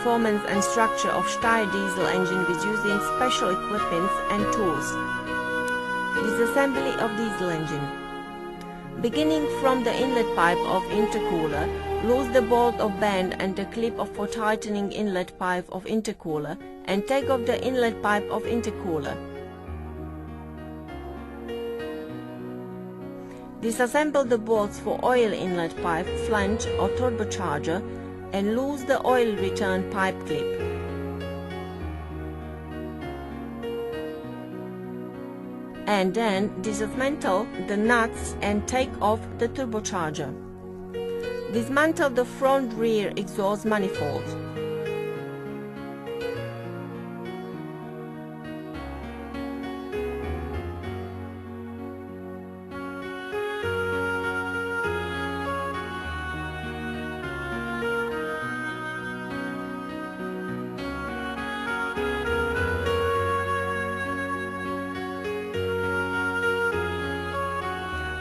performance and structure of Steyr diesel engine with using special equipment and tools. Disassembly of diesel engine. Beginning from the inlet pipe of intercooler, loose the bolt of band and the clip for tightening inlet pipe of intercooler and take off the inlet pipe of intercooler. Disassemble the bolts for oil inlet pipe, flange or turbocharger and loose the oil return pipe clip. And then dismantle the nuts and take off the turbocharger. Dismantle the front-rear exhaust manifold.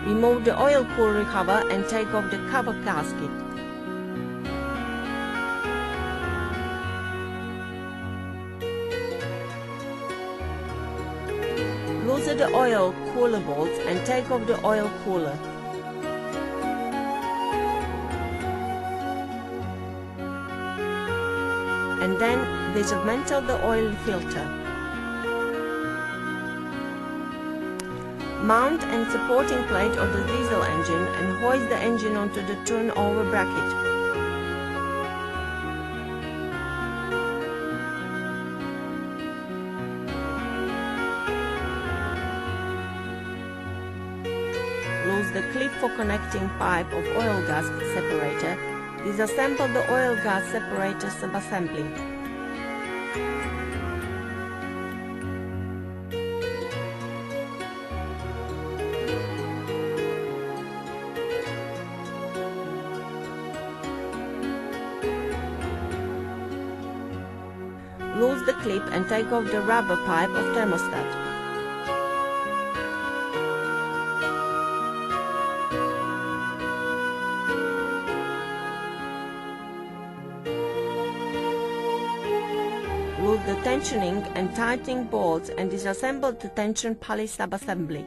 Remove the oil cooler cover and take off the cover gasket. Loosen the oil cooler bolts and take off the oil cooler. And then dismantle the oil filter. Mount and supporting plate of the diesel engine and hoist the engine onto the turnover bracket. Loose the clip for connecting pipe of oil gas separator. Disassemble the oil gas separator subassembly. Loose the clip and take off the rubber pipe of thermostat. Loose the tensioning and tightening bolts and disassemble the tension pulley subassembly.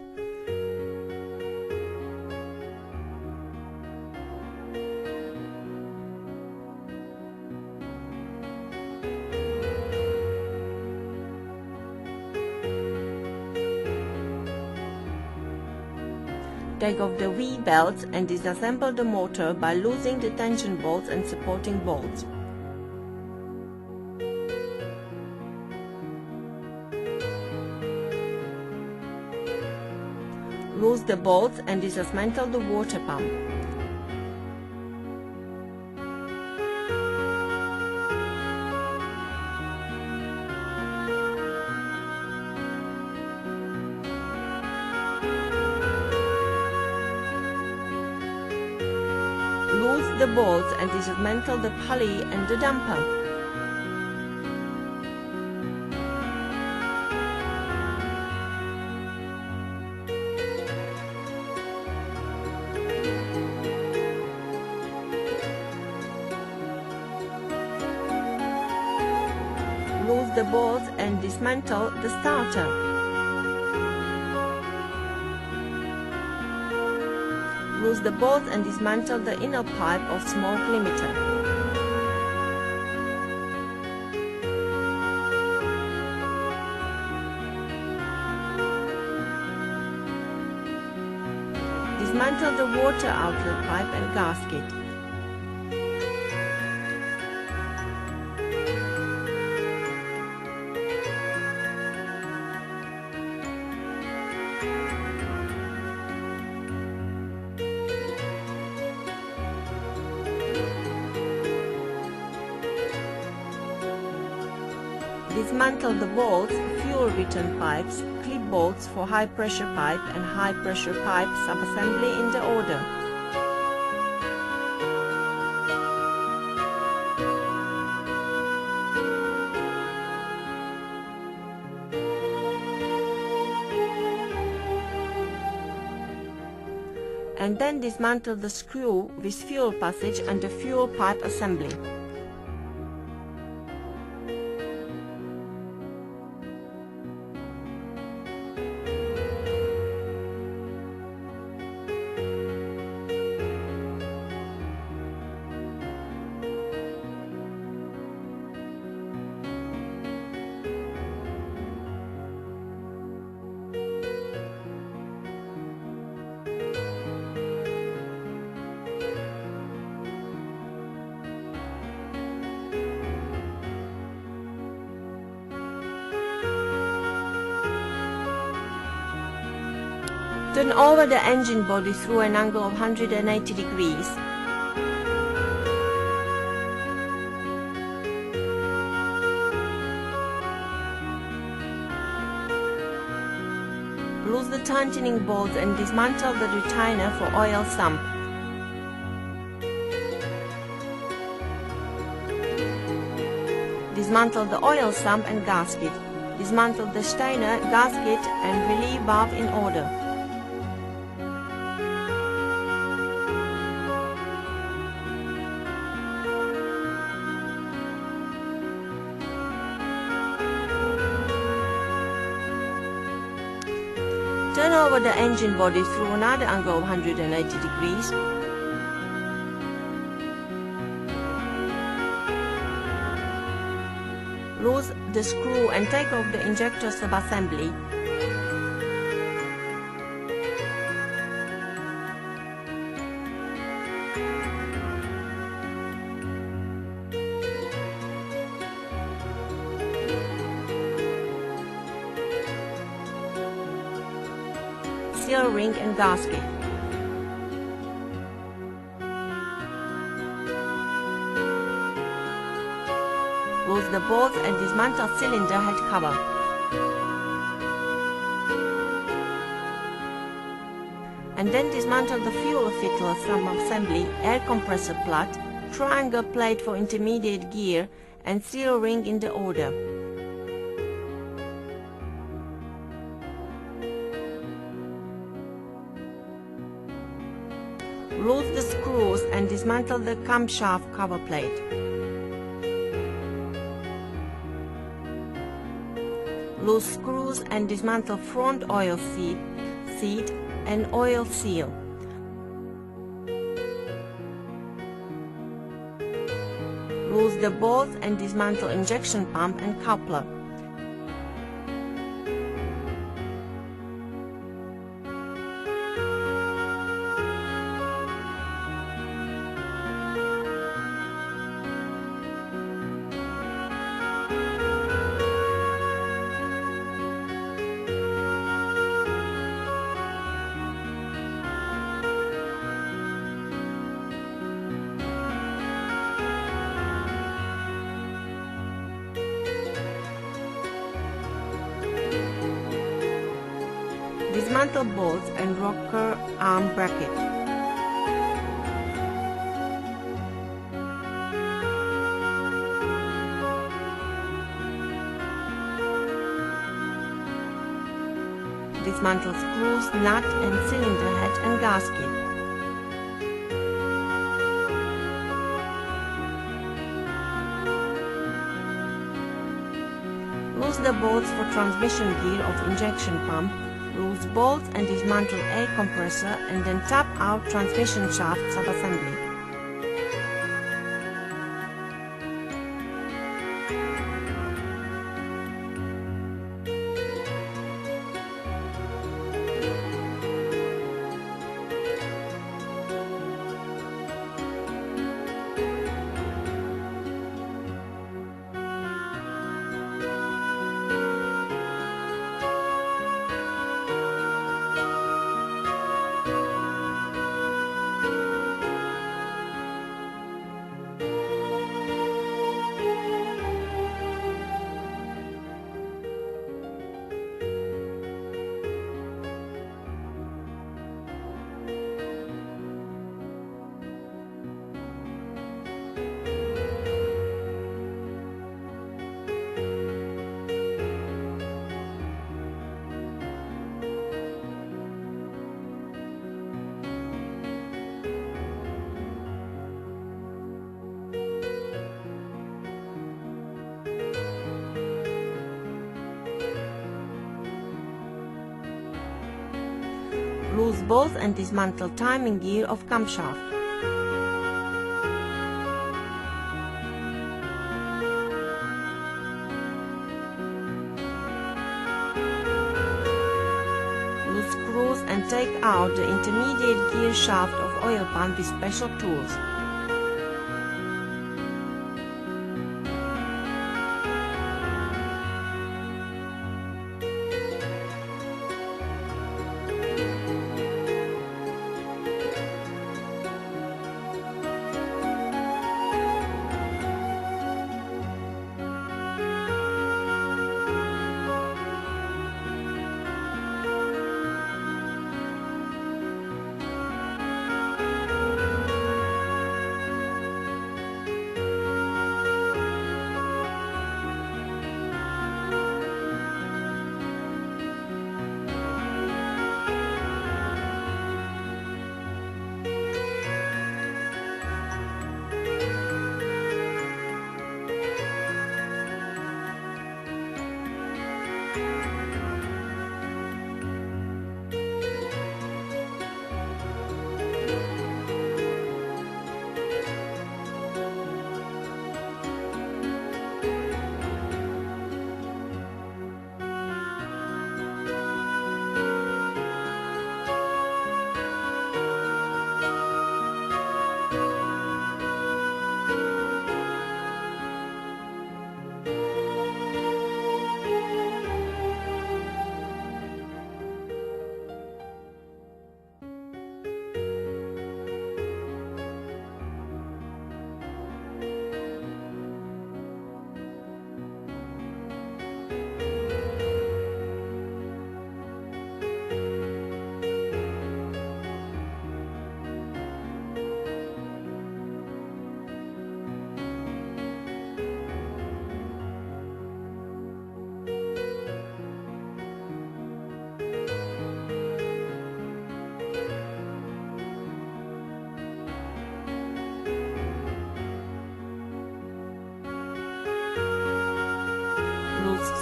Take off the V-belts and disassemble the motor by loosening the tension bolts and supporting bolts. Loose the bolts and disassemble the water pump. Loose the bolts and dismantle the pulley and the damper. Loose the bolts and dismantle the starter. Loose the bolts and dismantle the inner pipe of smoke limiter. Dismantle the water outlet pipe and gasket. Dismantle the bolts, fuel return pipes, clip bolts for high pressure pipe and high pressure pipe subassembly in the order. And then dismantle the screw with fuel passage and the fuel pipe assembly. Turn over the engine body through an angle of 180 degrees. Loose the tightening bolts and dismantle the retainer for oil sump. Dismantle the oil sump and gasket. Dismantle the Steiner, gasket and relief valve in order. Turn over the engine body through another angle of 180 degrees. Loose the screw and take off the injector sub-assembly. Seal ring and gasket. Loose the bolts and dismantle cylinder head cover. And then dismantle the fuel filter sub-assembly, air compressor plug, triangle plate for intermediate gear, and seal ring in the order. Loose the screws and dismantle the camshaft cover plate. Loose screws and dismantle front oil seat and oil seal. Loose the bolts and dismantle injection pump and coupler. Dismantle bolts and rocker arm bracket. Dismantle screws, nut and cylinder head and gasket. Loose the bolts for transmission gear of injection pump. Loose bolts and dismantle air compressor and then tap out transmission shaft sub-assembly. Loose bolts and dismantle timing gear of camshaft. Loose screws and take out the intermediate gear shaft of oil pump with special tools.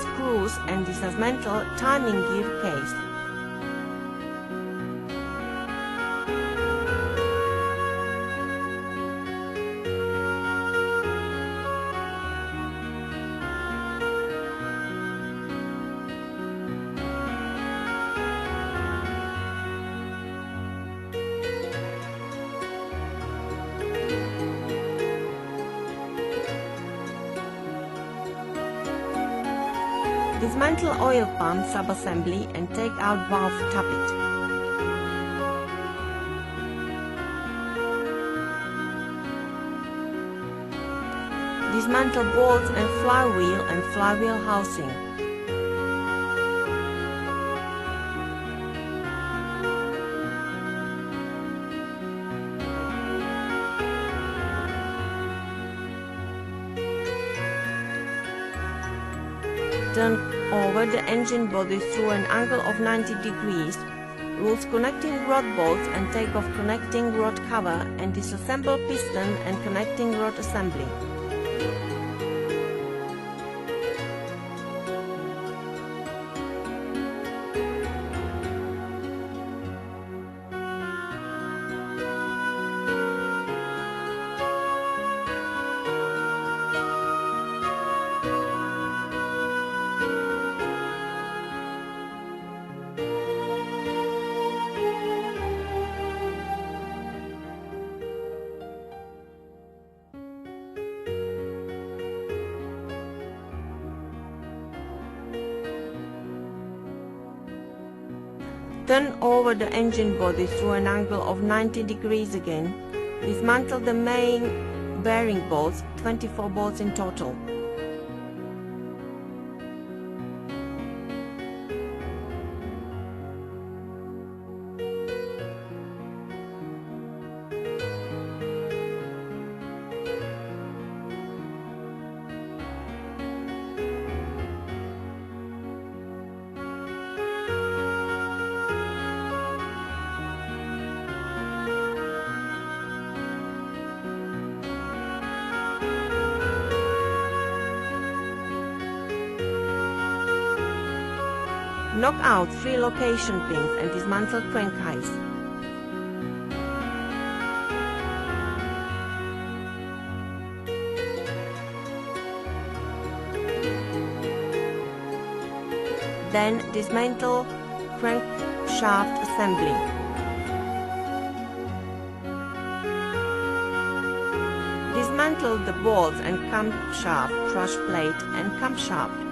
Screws and disassemble timing gear case. Dismantle oil pump subassembly and take out valve tappet. Dismantle bolts and flywheel housing. Turn over the engine body through an angle of 90 degrees, loose connecting rod bolts and take off connecting rod cover and disassemble piston and connecting rod assembly. Turn over the engine body through an angle of 90 degrees again. Dismantle the main bearing bolts, 24 bolts in total. Knock out 3 location pins and dismantle crankcase. Then dismantle crankshaft assembly. Dismantle the bolts and camshaft, crush plate and camshaft.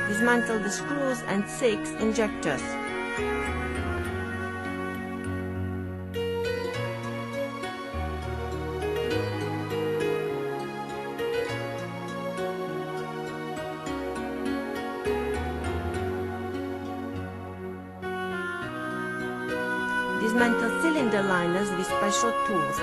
Dismantle the screws and 6 injectors. Dismantle cylinder liners with special tools.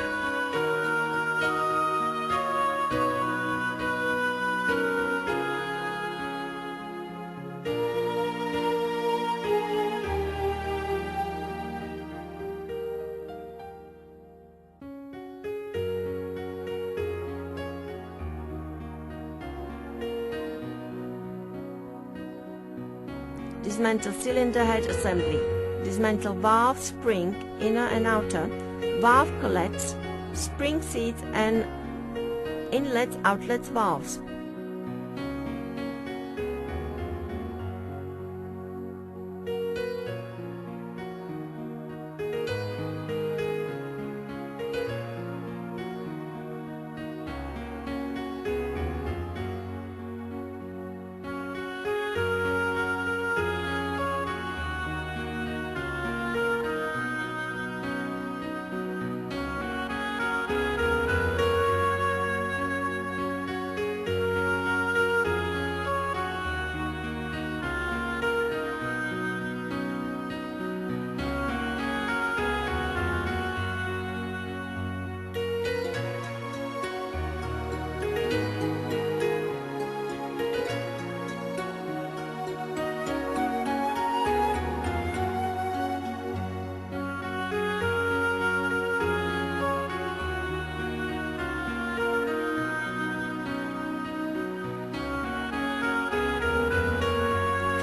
dismantle cylinder head assembly, dismantle valve spring, inner and outer, valve collets, spring seats and inlets, outlets, valves.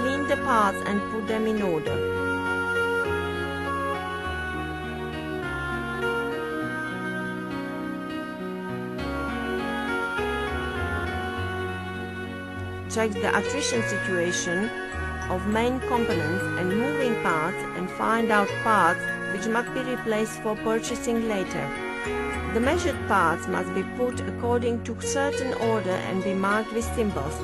Clean the parts and put them in order. Check the attrition situation of main components and moving parts and find out parts which must be replaced for purchasing later. The measured parts must be put according to certain order and be marked with symbols.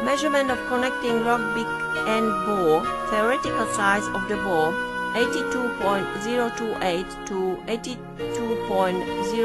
Measurement of connecting rock beak and bore. Theoretical size of the bore 82.028 to 82.0